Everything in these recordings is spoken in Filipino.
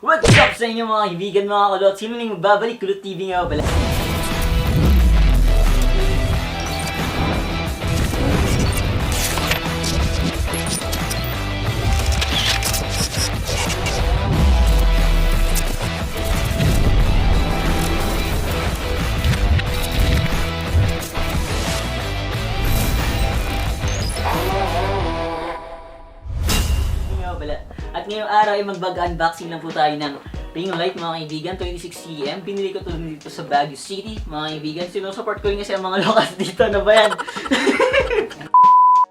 What's up sa inyo mga kaibigan, mga kulot? Sino lang magbabalik? Kulot TV nga pala. At ngayong araw ay mag-unboxing lang po tayo ng ring light mga kaibigan, 26cm. Pinili ko ito dito sa Baguio City mga kaibigan. Sinusupport ko rin kasi ang mga locals dito na ba yan?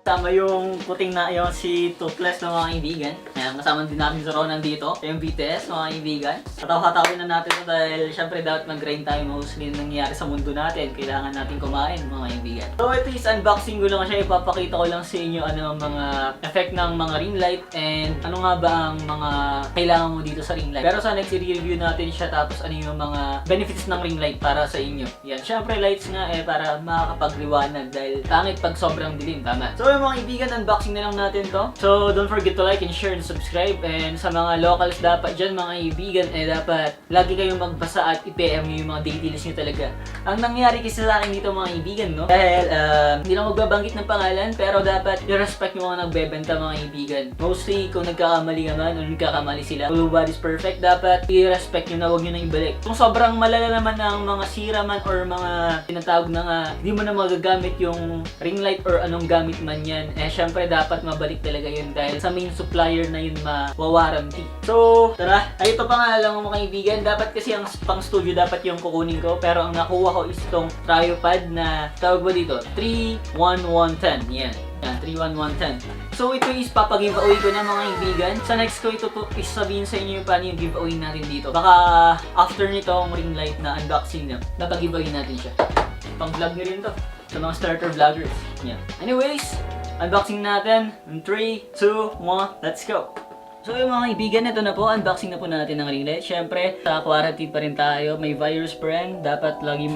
Kasama yung puting na yung si Topless na mga kaibigan. Ayan, kasama din namin sa Ronan dito. Yung BTS mga kaibigan. Hataw-hatawin na natin ito dahil syempre dapat mag-grind tayo mostly nangyayari sa mundo natin. Kailangan natin kumain mga kaibigan. So ito is unboxing ko lang siya. Ipapakita ko lang sa inyo ano ang mga effect ng mga ring light and ano nga ba ang mga kailangan mo dito sa ring light. Pero sa next i-review natin siya tapos ano yung mga benefits ng ring light para sa inyo. Yan, syempre lights nga para makakapagliwanag dahil pangit pag sobrang dilim, tama. So mga kaibigan, unboxing na lang natin to. So, don't forget to like and share and subscribe. And sa mga locals dapat dyan, mga kaibigan, dapat lagi kayong magbasa at i-PM nyo yung mga details nyo talaga. Ang nangyari kasi sa akin dito mga kaibigan, no? Dahil, hindi lang magbabanggit ng pangalan, pero dapat i-respect yung mga nagbebenta mga kaibigan. Mostly, kung nagkakamali ka man o nagkakamali sila, nobody's perfect, dapat i-respect nyo na huwag nyo na ibalik. Kung sobrang malala naman ng mga sira man or mga tinatawag na nga, hindi mo na magagamit yung ring light or anong gamit man yan, syempre dapat mabalik talaga yun dahil sa main supplier na yun mawawarranty. So, tara, ay ito pa nga lang mga kaibigan, dapat kasi ang pang studio dapat yung kukunin ko, pero ang nakuha ko is itong tripod na tawag ba dito? 31110, yan. Yan, 31110. So, ito is papag-giveaway ko na mga kaibigan. Sa next ko, ito is sabihin sa inyo paano yung giveaway natin dito. Baka after nito ang ring light na unboxing na, napag-giveaway natin siya. Pang-vlog nyo rin to sa mga starter vloggers. Yan. Anyways, unboxing natin in 3, 2, 1, let's go! So yung mga kaibigan, ito na po, unboxing na po natin ng ring light. Siyempre, sa quarantine pa rin tayo, may virus pa rin. Dapat lagi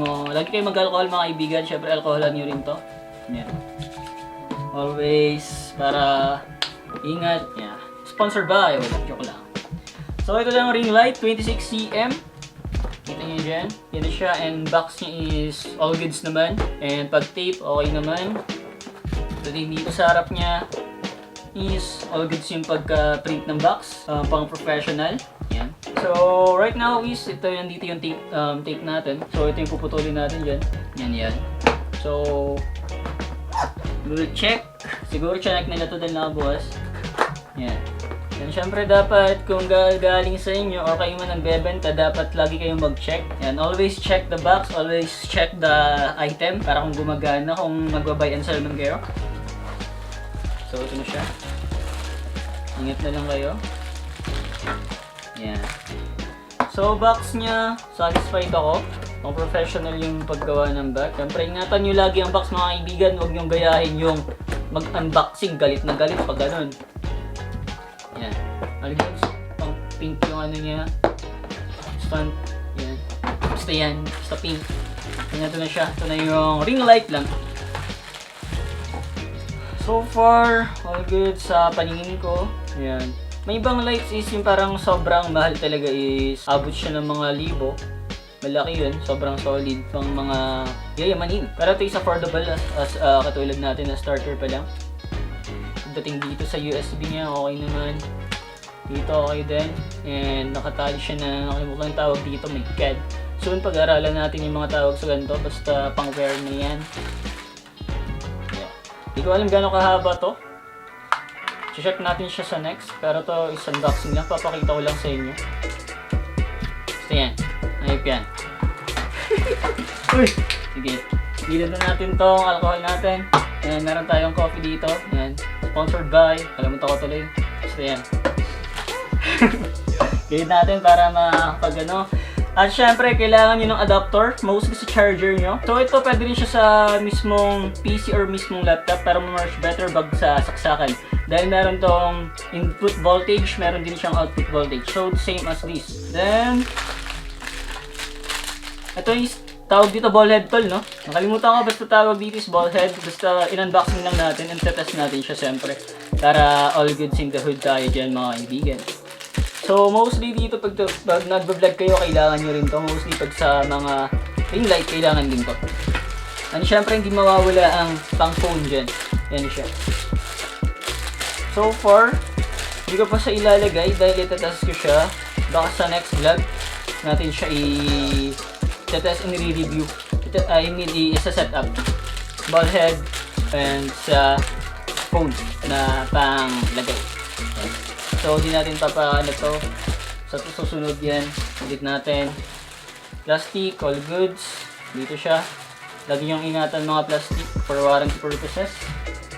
kayo mag-alcohol mga kaibigan. Siyempre, alcoholan nyo rin to. Yan. Always, para ingat. Yeah. Sponsored by, wala, joke lang. So ito lang ring light, 26cm. Kita nyo dyan, yan siya, and box niya is all goods naman. And pag tape, okay naman. So dito sa harap niya is all goods yung pagka-print ng box, pang professional. Yan. So right now is ito yan dito yung tape natin. So ito yung puputulin natin dyan. Yan. So we'll check. Siguro check nila ito din nakabukas. Yan. And syempre dapat kung galing sa inyo o kayo man nagbebenta, dapat lagi kayong mag-check. And always check the box, always check the item para kung gumagana, kung magba-buy and sell man kayo. So ito na siya. Ingat na lang kayo. Yan. So box niya, satisfied ako. Kung professional yung paggawa ng bag. Siyempre ingatan nyo lagi ang box mga kaibigan, huwag nyo gayahin yung mag-unboxing, galit na galit pag ganun. Yan. Alibos, pang pink yung ano niya. Stunt. Yan. Basta yan. Basta pink. Yan, ito na siya. Ito na yung ring light lang. So far, all good sa paningin ko. Yan. May ibang lights is yung parang sobrang mahal talaga is abot siya ng mga libo. Malaki yun. Sobrang solid pang mga yayamanin. Pero ito is affordable as katulad natin na starter pa lang. Dating dito sa USB niya, okay naman. Dito okay din. And nakatali siya na, nakalimutan yung tawag dito, may CAD. Soon pag-aralan natin yung mga tawag sa ganito, basta pang-wear na yan. Yeah. Hindi ko alam gano'ng kahaba to. Check natin siya sa next, pero to is unboxing lang, papakita ko lang sa inyo. Basta yan, ayop yan. Uy! Sige, bilad na natin tong alcohol natin. Ayan, meron tayong coffee dito. Ayan. Sponsored by, kalimutan ko tuloy. Basta yan. Gawin natin para makapag ano. At syempre, kailangan nyo ng adapter. Mostly sa charger nyo. So ito, pwede rin siya sa mismong PC or mismong laptop para ma-merge better bag sa saksakan. Dahil meron tong input voltage, meron din siyang output voltage. So same as this. Then, ito is tawag dito ball head tol, no? Nakalimutan ko, basta tawag dito is ball head. Basta in-unboxing lang natin and test natin siya siyempre. Para all goods in the hood tayo dyan mga kaibigan. So, mostly dito pag nagbablog kayo, kailangan nyo rin to. Mostly pag sa mga ring light, kailangan din to. And syempre, hindi mawawala ang pang phone dyan. Yan siya. So far, hindi ko pa siya ilalagay dahil itatest ko siya. Baka sa next vlog natin siya i-test and i-review. I mean, i-set up. Ball head and sa phone na pang lagay. So, hindi natin papaano to. Sa susunod yan, ulit natin. Plastic, all goods. Dito siya. Lagi niyong ingatan mga plastic for warranty purposes.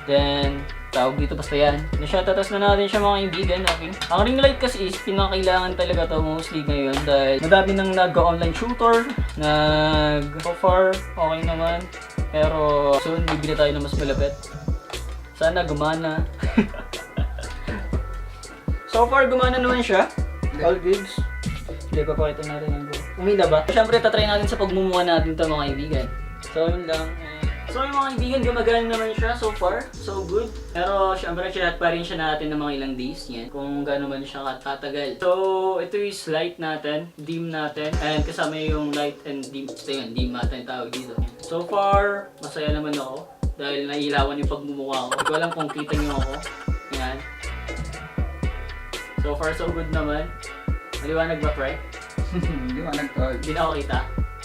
Then, tawag dito basta yan. Tatas na natin siya mga kaibigan. Okay. Ang ring light kasi is pinakailangan talaga to mostly ngayon dahil madami nang nag-online shooter. So far, okay naman. Pero soon, bibili tayo ng mas malapit. Sana gumana. So far, gumana naman siya. All goods. Hindi, papakita natin ang go. Umila ba? Siyempre, tatry natin sa pagmumuha natin ito mga kaibigan. So, yun lang. So, yung mga kaibigan, gumagana naman siya so far. So good. Pero, siyempre, chinat pa rin siya natin ng mga ilang days. Yan. Kung gaano man siya katatagal. So, ito is light natin. Dim natin. And kasama yung light and dim. So, yun. Dim natin tawag dito. So far, masaya naman ako. Dahil nailawan yung pagmumukha ko. Hindi ko alam kung kita niyo ako. Yan. So far, so good naman. Maliwanag ba, pre? Maliwanag tol. Hindi na ako kita.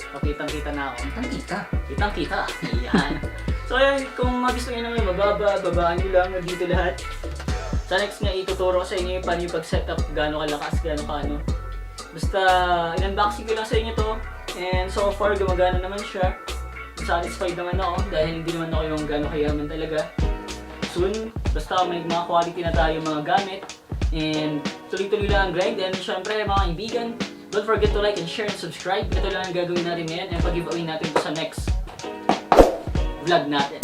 O, kitang-kita na ako. Kitang-kita. Kitang-kita. Ayan. So, ayan. Kung gusto nyo naman babaan nyo lang. Dito lahat. Sa next nga, ituturo ko sa inyo yung paano yung pag-setup. Gaano kalakas, gaano kaano. Basta, in-unboxing ko lang sa inyo to. And so far, gumagana naman siya. Satisfied naman ako. Dahil hindi naman ako yung gaano kayaman talaga. Soon, basta may mga quality na tayo mga gamit. And tuloy-tuloy lang ang grind. And syempre mga kaibigan, don't forget to like and share and subscribe. Ito lang ang gagawin natin ngayon and pag-giveaway natin ito sa next vlog natin.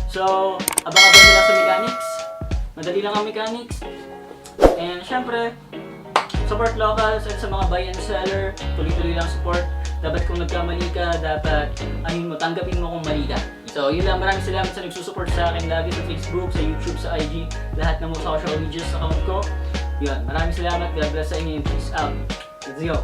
So, abang-abang nila sa mechanics. Madali lang ang mechanics. And syempre, support locals and sa mga buy and seller, tuloy-tuloy lang support. Dapat kung nagkamali ka, dapat tanggapin mo kung mali ka. So, yun lang. Maraming salamat sa nagsusupport sa akin lagi sa Facebook, sa YouTube, sa IG, lahat ng mga social media account ko. Yun. Maraming salamat. God bless sa inyo. Peace out. Let's go.